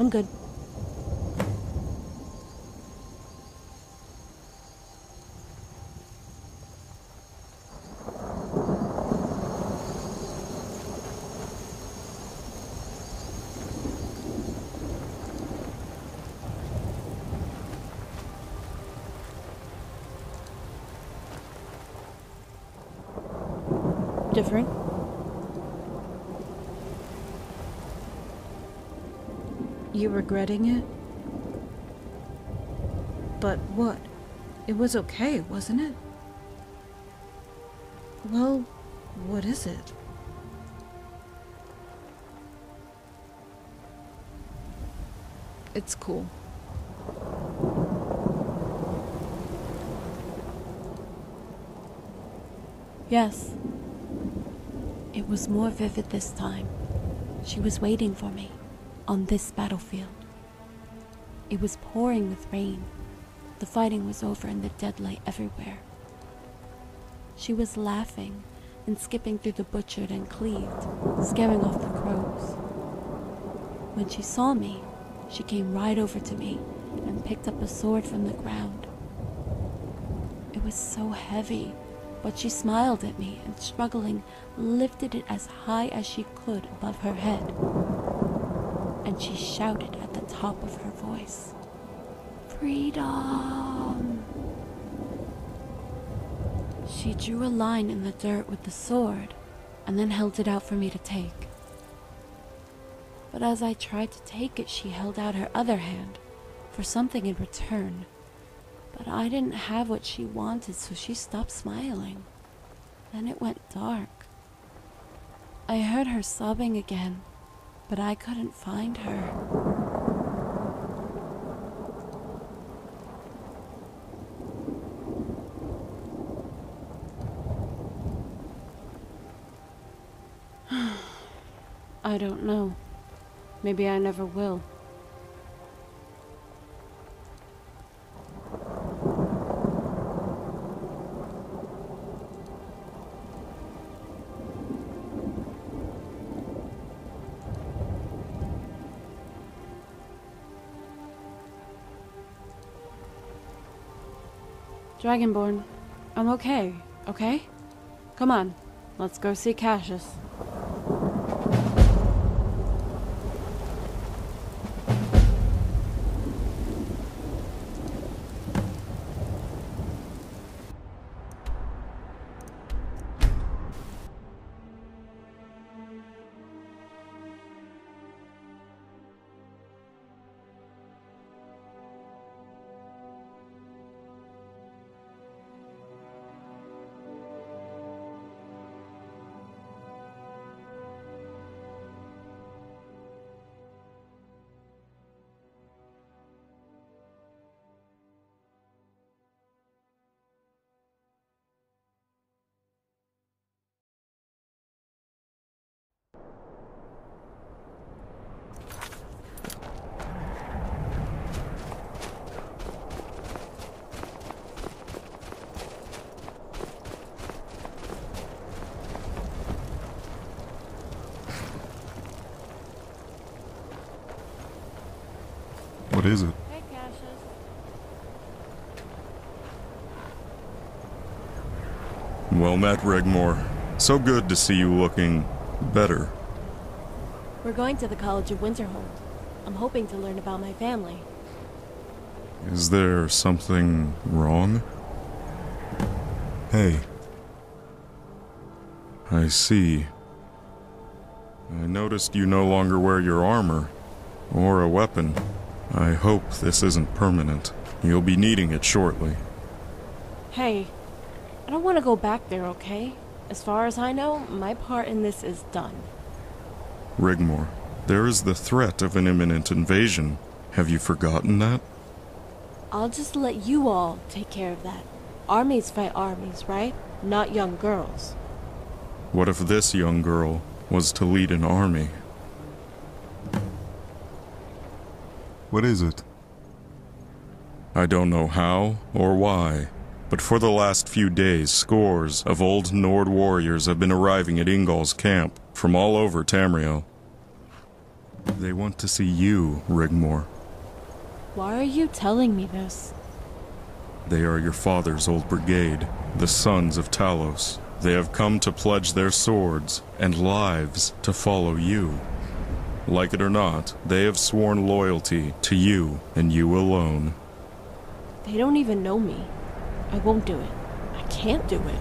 I'm good. Different. You regretting it? But what? It was okay, wasn't it? Well, what is it? It's cool. Yes. It was more vivid this time. She was waiting for me, on this battlefield. It was pouring with rain. The fighting was over and the dead lay everywhere. She was laughing and skipping through the butchered and cleaved, scaring off the crows. When she saw me, she came right over to me and picked up a sword from the ground. It was so heavy, but she smiled at me and, struggling, lifted it as high as she could above her head. And she shouted at the top of her voice, "Freedom!" She drew a line in the dirt with the sword and then held it out for me to take. But as I tried to take it, she held out her other hand for something in return. But I didn't have what she wanted, so she stopped smiling. Then it went dark. I heard her sobbing again, but I couldn't find her. I don't know. Maybe I never will. Dragonborn, I'm okay, okay? Come on, let's go see Cassius. What is it? Hey, Cassius. Well met, Rigmore. So good to see you looking better. We're going to the College of Winterhold. I'm hoping to learn about my family. Is there something wrong? Hey. I see. I noticed you no longer wear your armor, or a weapon. I hope this isn't permanent. You'll be needing it shortly. Hey, I don't want to go back there, okay? As far as I know, my part in this is done. Rigmore, there is the threat of an imminent invasion. Have you forgotten that? I'll just let you all take care of that. Armies fight armies, right? Not young girls. What if this young girl was to lead an army? What is it? I don't know how or why, but for the last few days, scores of old Nord warriors have been arriving at Ingol's camp from all over Tamriel. They want to see you, Rigmor. Why are you telling me this? They are your father's old brigade, the Sons of Talos. They have come to pledge their swords and lives to follow you. Like it or not, they have sworn loyalty to you and you alone. They don't even know me. I won't do it. I can't do it.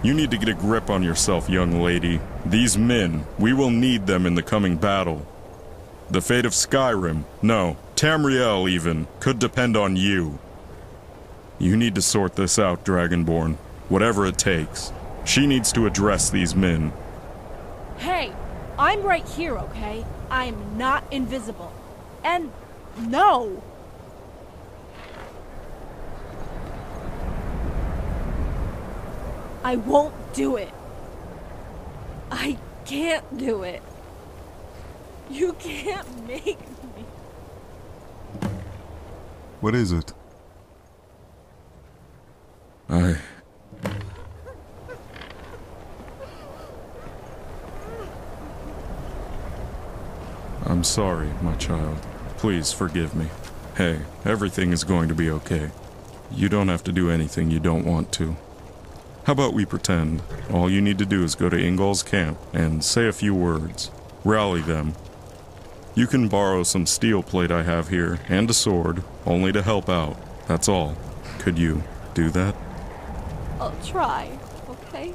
You need to get a grip on yourself, young lady. These men, we will need them in the coming battle. The fate of Skyrim, no, Tamriel even, could depend on you. You need to sort this out, Dragonborn. Whatever it takes. She needs to address these men. Hey, I'm right here, okay? I am not invisible. And no! I won't do it. I can't do it. You can't make me. What is it? I'm sorry, my child. Please forgive me. Hey, everything is going to be okay. You don't have to do anything you don't want to. How about we pretend? All you need to do is go to Ingol's camp and say a few words. Rally them. You can borrow some steel plate I have here and a sword, only to help out. That's all. Could you do that? I'll try, okay?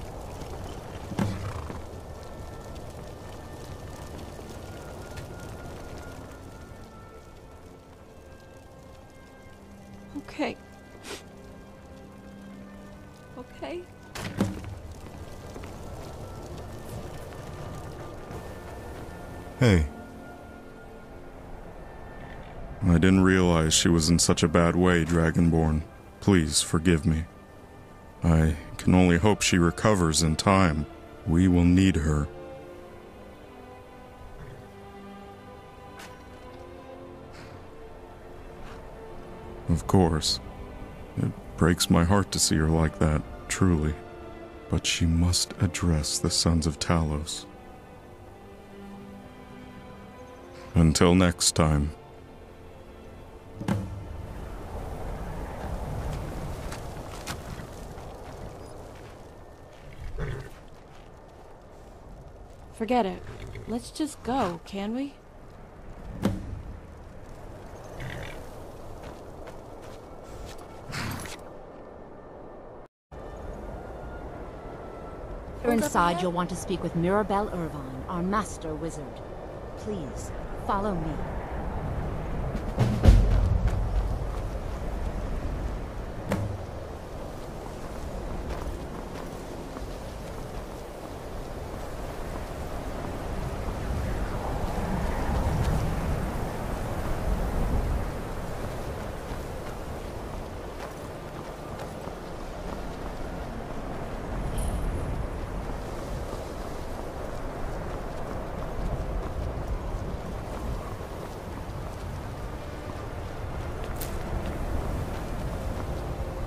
Okay. Okay. Hey. I didn't realize she was in such a bad way, Dragonborn. Please forgive me. I can only hope she recovers in time. We will need her. Of course. It breaks my heart to see her like that, truly. But she must address the Sons of Talos. Until next time. Forget it. Let's just go, can we? Inside, you'll want to speak with Mirabelle Irvine, our master wizard. Please, follow me.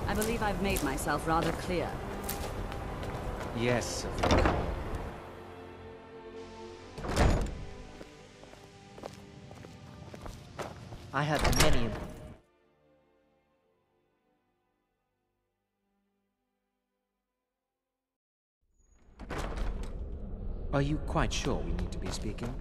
I believe I've made myself rather clear. Yes. I have many. Are you quite sure we need to be speaking?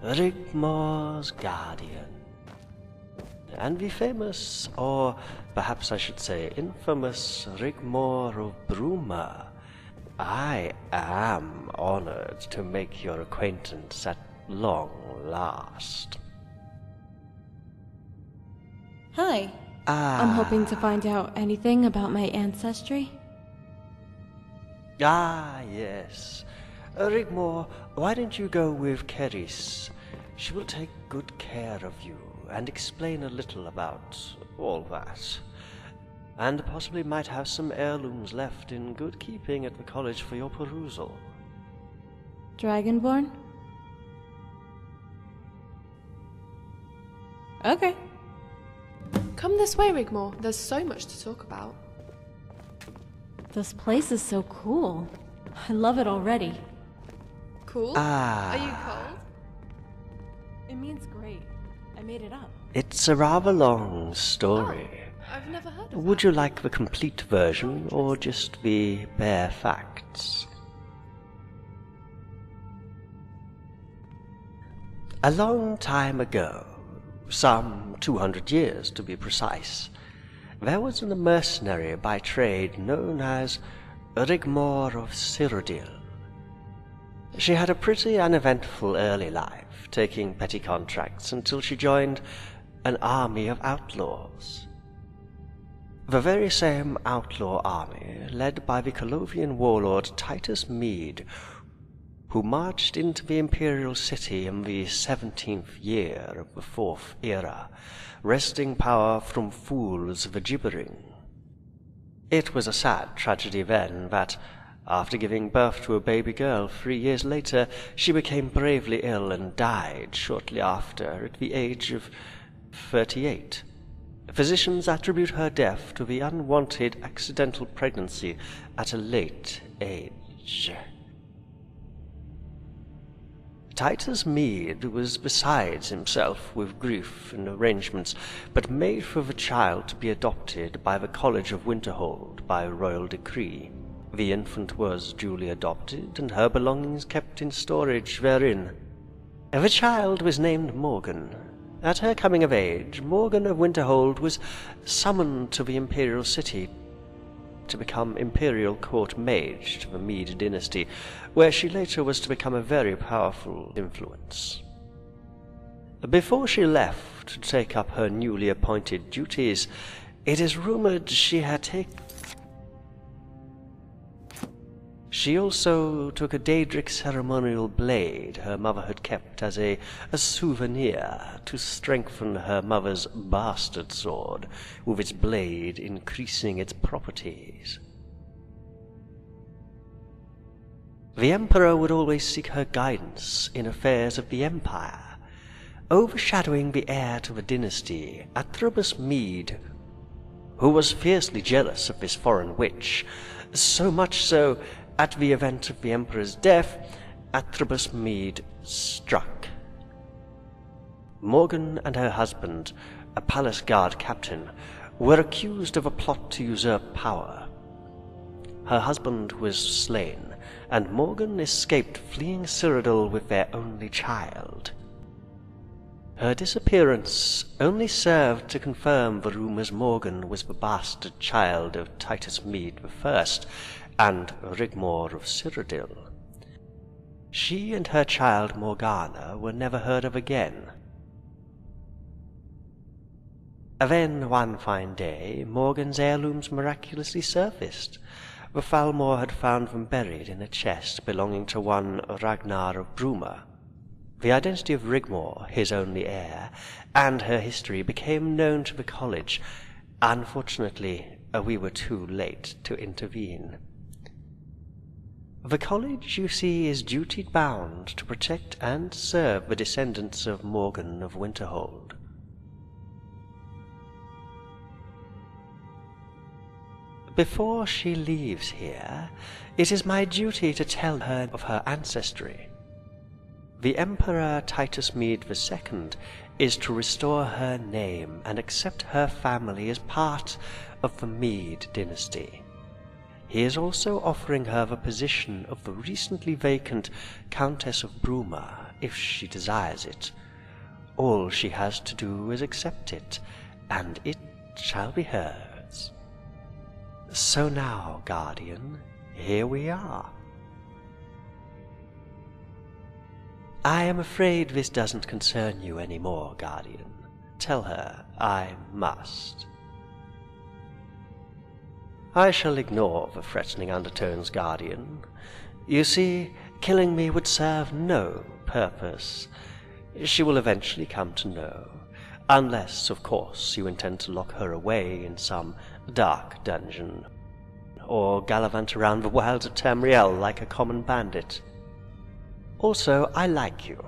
Rigmor's guardian. And the famous, or perhaps I should say infamous, Rigmor of Bruma. I am honored to make your acquaintance at long last. Hi. I'm hoping to find out anything about my ancestry. Ah, yes. Rigmor, why don't you go with Keris? She will take good care of you and explain a little about all that. And possibly might have some heirlooms left in good keeping at the college for your perusal. Dragonborn? Okay. Come this way, Rigmor. There's so much to talk about. This place is so cool. I love it already. Cool? Ah. Are you cold? It means great. I made it up. It's a rather long story. Oh, I've never heard of Would that. you like the complete version or just the bare facts? A long time ago, some 200 years to be precise, there was a mercenary by trade known as Rigmor of Cyrodiil. She had a pretty uneventful early life, taking petty contracts until she joined an army of outlaws. The very same outlaw army, led by the Colovian warlord Titus Mede, who marched into the imperial city in the 17th year of the Fourth Era, wresting power from fools the gibbering. It was a sad tragedy then that, after giving birth to a baby girl 3 years later, she became bravely ill and died shortly after at the age of 38. Physicians attribute her death to the unwanted accidental pregnancy at a late age. Titus Mede was besides himself with grief and arrangements, but made for the child to be adopted by the College of Winterhold by royal decree. The infant was duly adopted, and her belongings kept in storage therein. The child was named Morgan. At her coming of age, Morgan of Winterhold was summoned to the imperial city to become imperial court mage to the Mede dynasty, where she later was to become a very powerful influence. Before she left to take up her newly appointed duties, it is rumored she had taken... She also took a Daedric ceremonial blade her mother had kept as a souvenir to strengthen her mother's bastard sword, with its blade increasing its properties. The Emperor would always seek her guidance in affairs of the Empire, overshadowing the heir to the dynasty, Athrobus Mede, who was fiercely jealous of this foreign witch, so much so at the event of the Emperor's death, Athrobus Mede struck. Morgan and her husband, a palace guard captain, were accused of a plot to usurp power. Her husband was slain, and Morgan escaped, fleeing Cyrodiil with their only child. Her disappearance only served to confirm the rumors Morgan was the bastard child of Titus Mede I, and Rigmor of Cyrodiil. She and her child Morgana were never heard of again. Then, one fine day, Morgan's heirlooms miraculously surfaced. The Falmor had found them buried in a chest belonging to one Ragnar of Bruma. The identity of Rigmor, his only heir, and her history became known to the college. Unfortunately, we were too late to intervene. The college, you see, is duty-bound to protect and serve the descendants of Morgan of Winterhold. Before she leaves here, it is my duty to tell her of her ancestry. The Emperor Titus Mede II is to restore her name and accept her family as part of the Mede dynasty. He is also offering her the position of the recently vacant Countess of Bruma, if she desires it. All she has to do is accept it, and it shall be hers. So now, Guardian, here we are. I am afraid this doesn't concern you anymore, Guardian. Tell her I must. I shall ignore the threatening undertones, Guardian. You see, killing me would serve no purpose. She will eventually come to know. Unless, of course, you intend to lock her away in some dark dungeon, or gallivant around the wilds of Tamriel like a common bandit. Also, I like you.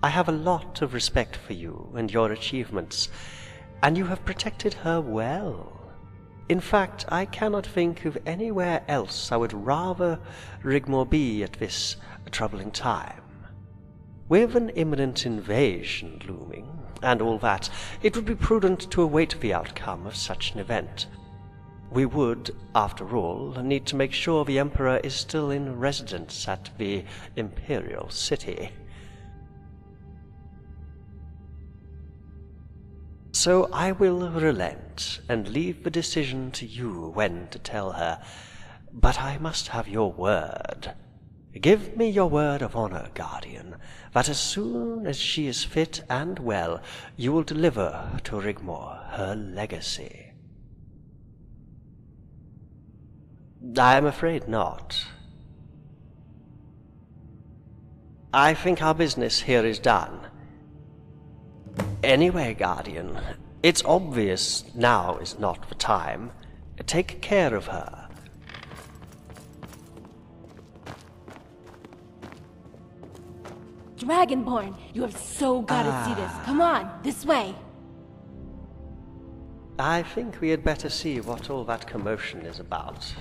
I have a lot of respect for you and your achievements, and you have protected her well. In fact, I cannot think of anywhere else I would rather Rigmor be at this troubling time. With an imminent invasion looming, and all that, it would be prudent to await the outcome of such an event. We would, after all, need to make sure the Emperor is still in residence at the Imperial City. So I will relent and leave the decision to you when to tell her, but I must have your word. Give me your word of honor, Guardian, that as soon as she is fit and well, you will deliver to Rigmor her legacy. I am afraid not. I think our business here is done. Anyway, Guardian, it's obvious now is not the time. Take care of her. Dragonborn, you have so gotta see this. Come on, this way. I think we had better see what all that commotion is about.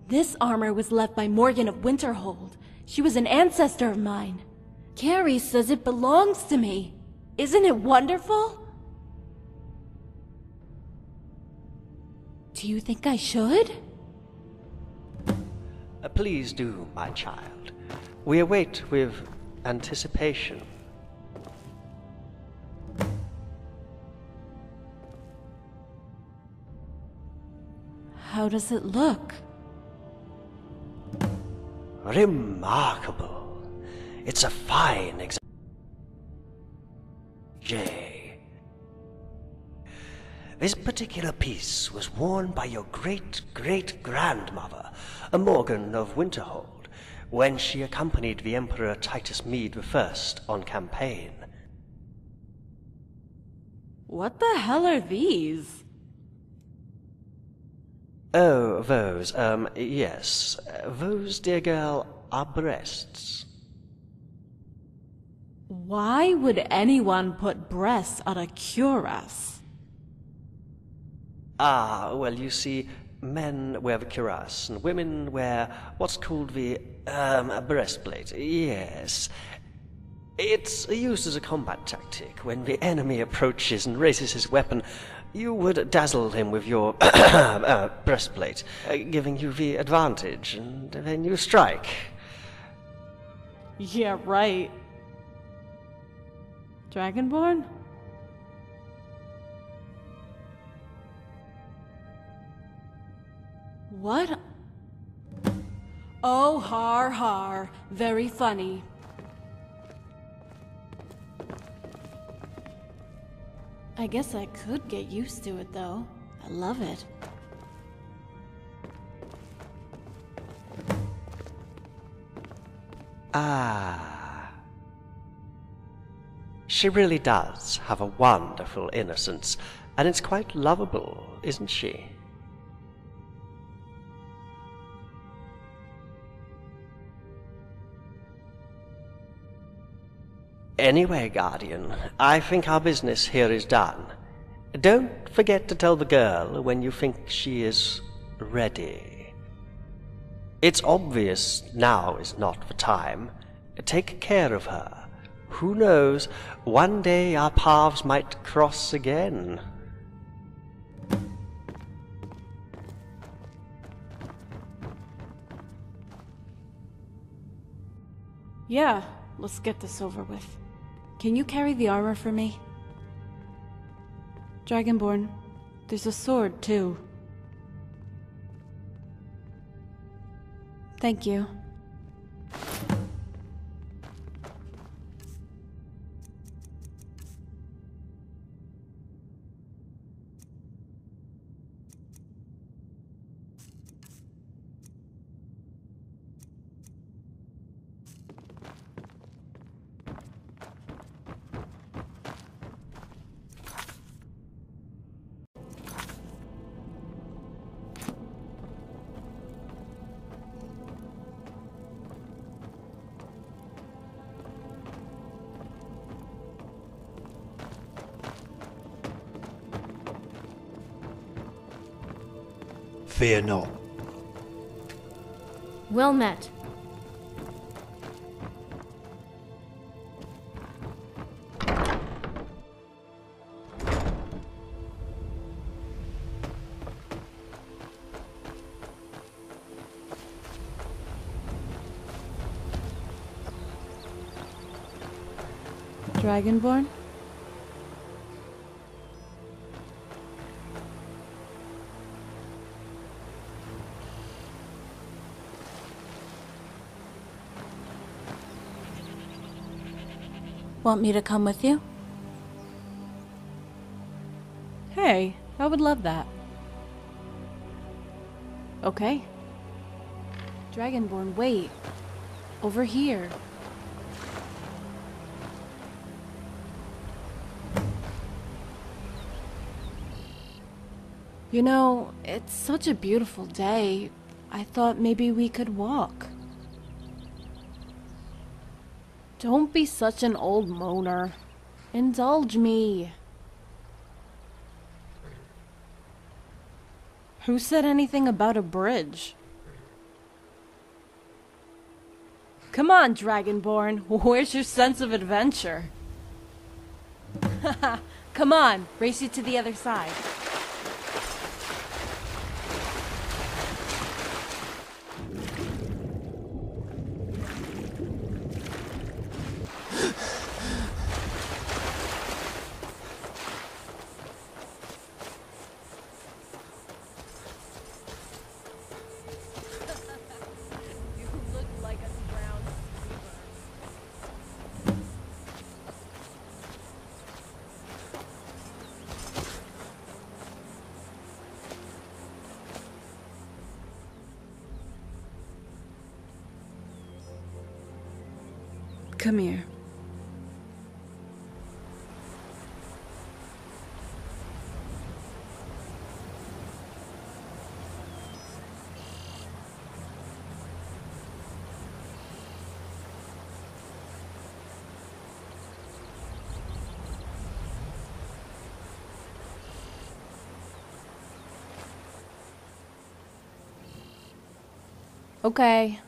This armor was left by Morgan of Winterhold. She was an ancestor of mine. Carrie says it belongs to me. Isn't it wonderful? Do you think I should? Please do, my child. We await with anticipation. How does it look? Remarkable. It's a fine example. J. This particular piece was worn by your great-great-grandmother, Morgan of Winterhold, when she accompanied the Emperor Titus Mede I on campaign. What the hell are these? Oh, those, yes. Those, dear girl, are breasts. Why would anyone put breasts on a cuirass? Ah, well, you see, men wear the cuirass, and women wear what's called the, breastplate. Yes. It's used as a combat tactic. When the enemy approaches and raises his weapon, you would dazzle him with your breastplate, giving you the advantage, and then you strike. Yeah, right. Dragonborn? What? Oh, har har. Very funny. I guess I could get used to it, though. I love it. Ah. She really does have a wonderful innocence, and it's quite lovable, isn't she? Anyway, Guardian, I think our business here is done. Don't forget to tell the girl when you think she is ready. It's obvious now is not the time. Take care of her. Who knows, one day our paths might cross again. Yeah, let's get this over with. Can you carry the armor for me? Dragonborn, there's a sword, too. Thank you. Fear not. Well met. Dragonborn? Want me to come with you? Hey, I would love that. Okay. Dragonborn, wait. Over here. You know, it's such a beautiful day. I thought maybe we could walk. Don't be such an old moaner. Indulge me. Who said anything about a bridge? Come on, Dragonborn. Where's your sense of adventure? Come on, race you to the other side. Come here. Okay.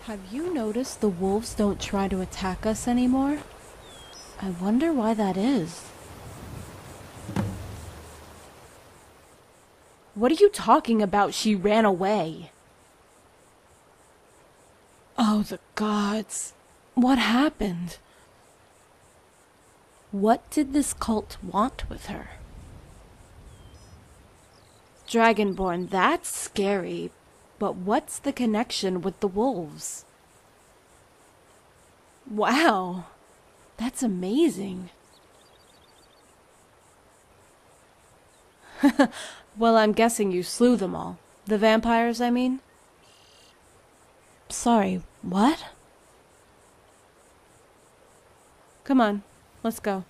Have you noticed the wolves don't try to attack us anymore? I wonder why that is. What are you talking about? She ran away. Oh, the gods. What happened? What did this cult want with her? Dragonborn, that's scary. But what's the connection with the wolves? Wow, that's amazing. Well, I'm guessing you slew them all. The vampires, I mean? Sorry, what? Come on, let's go.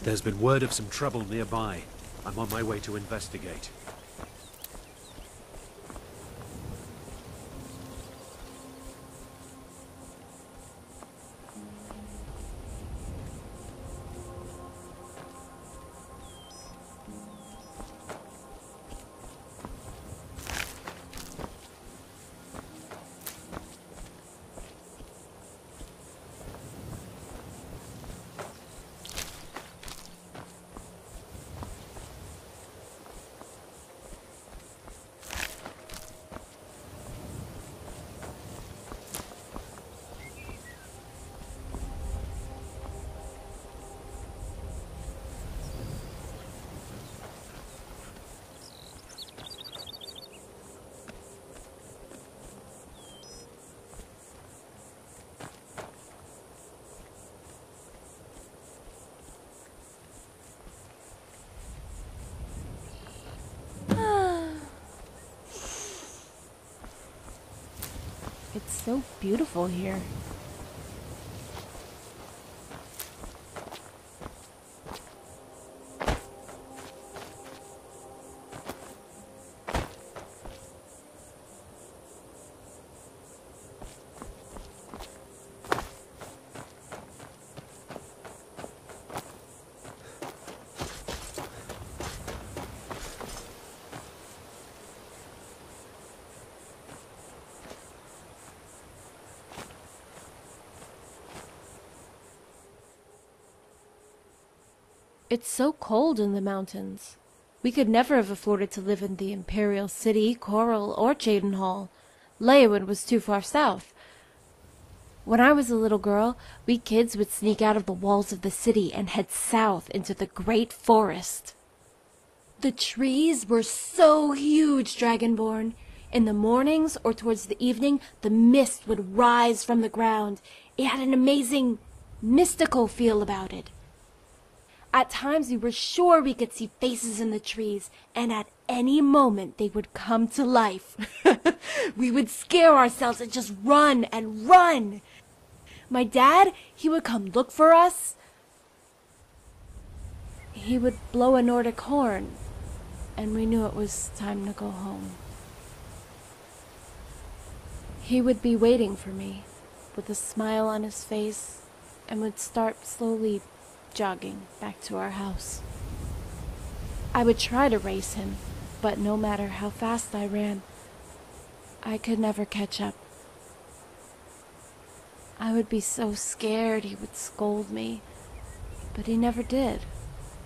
There's been word of some trouble nearby. I'm on my way to investigate. It's so beautiful here. It's so cold in the mountains. We could never have afforded to live in the Imperial City, Coral, or Jadenhall. Leyawind was too far south. When I was a little girl, we kids would sneak out of the walls of the city and head south into the great forest. The trees were so huge, Dragonborn. In the mornings or towards the evening, the mist would rise from the ground. It had an amazing, mystical feel about it. At times we were sure we could see faces in the trees, and at any moment they would come to life. We would scare ourselves and just run and run. My dad, he would come look for us. He would blow a Nordic horn, and we knew it was time to go home. He would be waiting for me, with a smile on his face, and would start slowly jogging back to our house. I would try to race him, but no matter how fast I ran, I could never catch up. I would be so scared he would scold me, but he never did,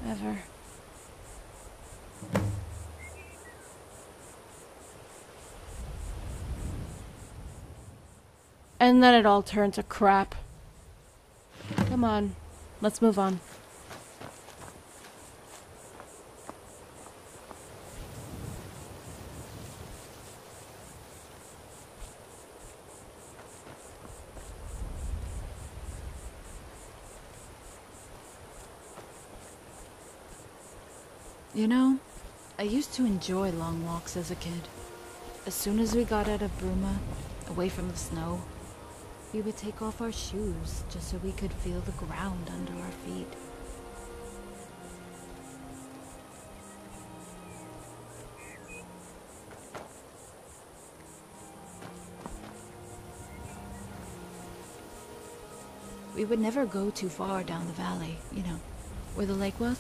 ever. And then it all turned to crap. Come on. Let's move on. You know, I used to enjoy long walks as a kid. As soon as we got out of Bruma, away from the snow, we would take off our shoes just so we could feel the ground under our feet. We would never go too far down the valley, where the lake was.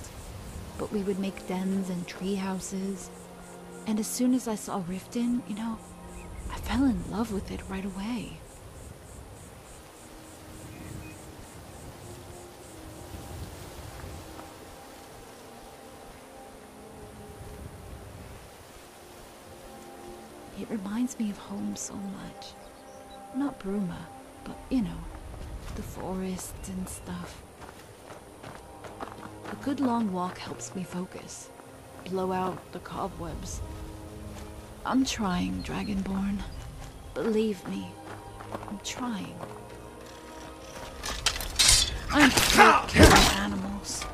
But we would make dens and tree houses. And as soon as I saw Riften, I fell in love with it right away. It reminds me of home so much. Not Bruma, but, the forest and stuff. A good long walk helps me focus, blow out the cobwebs. I'm trying, Dragonborn. Believe me, I'm trying. I'm hurt killing animals.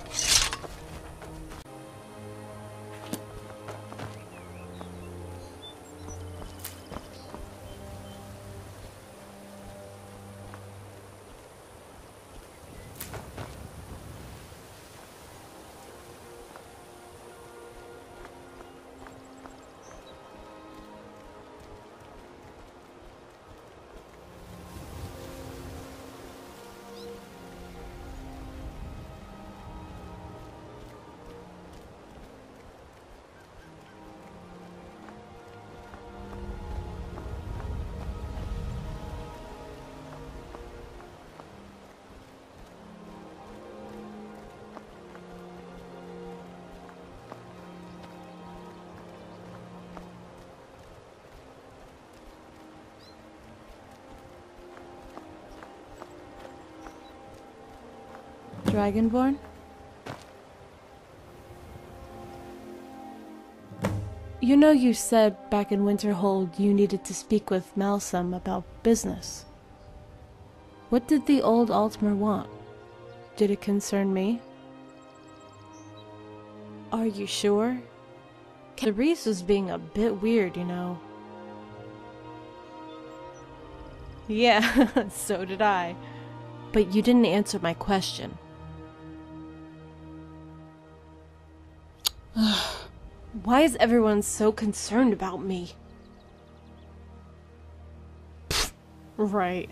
Dragonborn? You said back in Winterhold you needed to speak with Malsum about business. What did the old Altmer want? Did it concern me? Are you sure? Therese was being a bit weird, Yeah, so did I. But you didn't answer my question. Why is everyone so concerned about me? Right.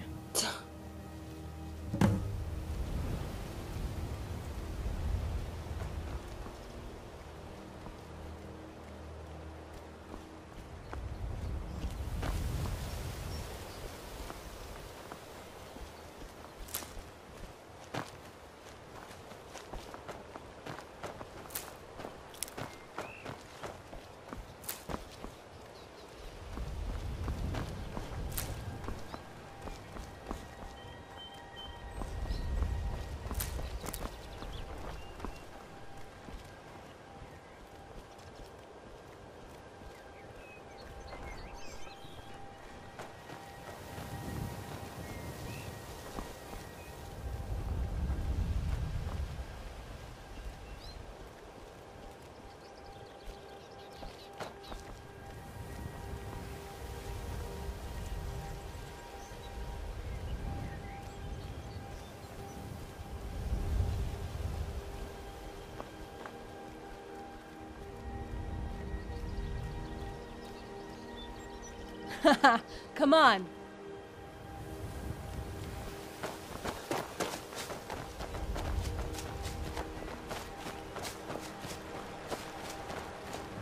Haha, come on.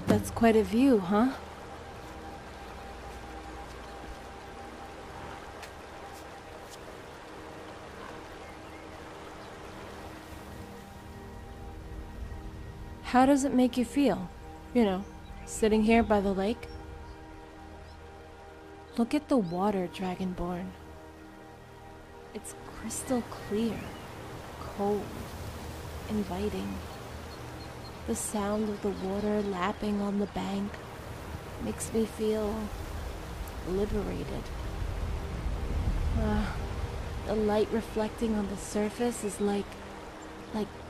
That's quite a view, huh? How does it make you feel? Sitting here by the lake? Look at the water, Dragonborn. It's crystal clear, cold, inviting. The sound of the water lapping on the bank makes me feel liberated. The light reflecting on the surface is like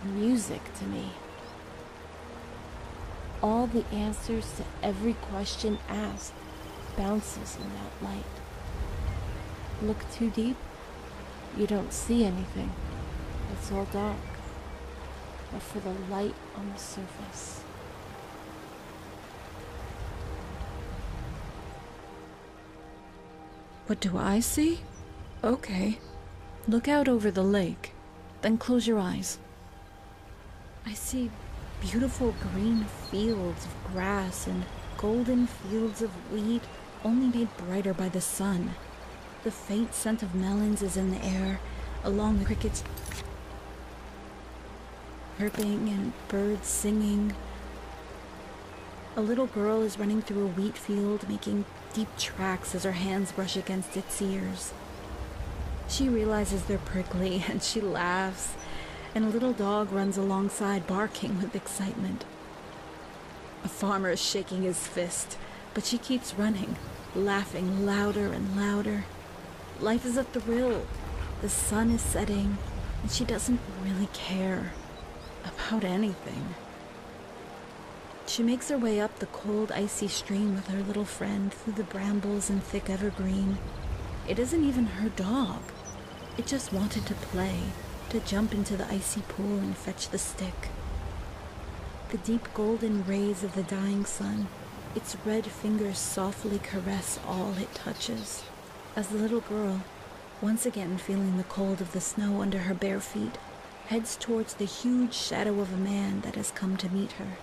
music to me. All the answers to every question asked bounces in that light. Look too deep, you don't see anything. It's all dark, but for the light on the surface. What do I see? Okay. Look out over the lake. Then close your eyes. I see beautiful green fields of grass and golden fields of wheat, only made brighter by the sun. The faint scent of melons is in the air, along the crickets chirping and birds singing. A little girl is running through a wheat field, making deep tracks as her hands brush against its ears. She realizes they're prickly and she laughs, and a little dog runs alongside, barking with excitement. A farmer is shaking his fist, but she keeps running, laughing louder and louder. Life is a thrill. The sun is setting, and she doesn't really care about anything. She makes her way up the cold, icy stream with her little friend through the brambles and thick evergreen. It isn't even her dog. It just wanted to play, to jump into the icy pool and fetch the stick. The deep golden rays of the dying sun, its red fingers softly caress all it touches, as the little girl, once again feeling the cold of the snow under her bare feet, heads towards the huge shadow of a man that has come to meet her.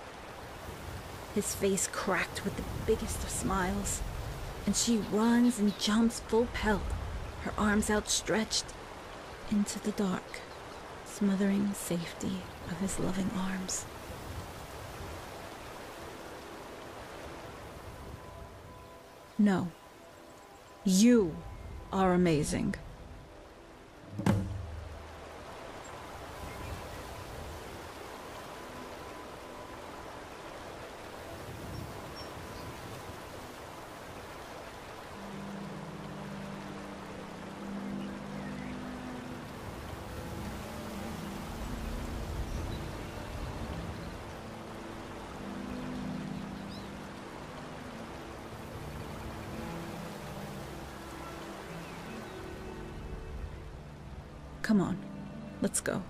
His face cracked with the biggest of smiles, and she runs and jumps full pelt, her arms outstretched, into the dark, smothering the safety of his loving arms. No. You are amazing. Come on, let's go.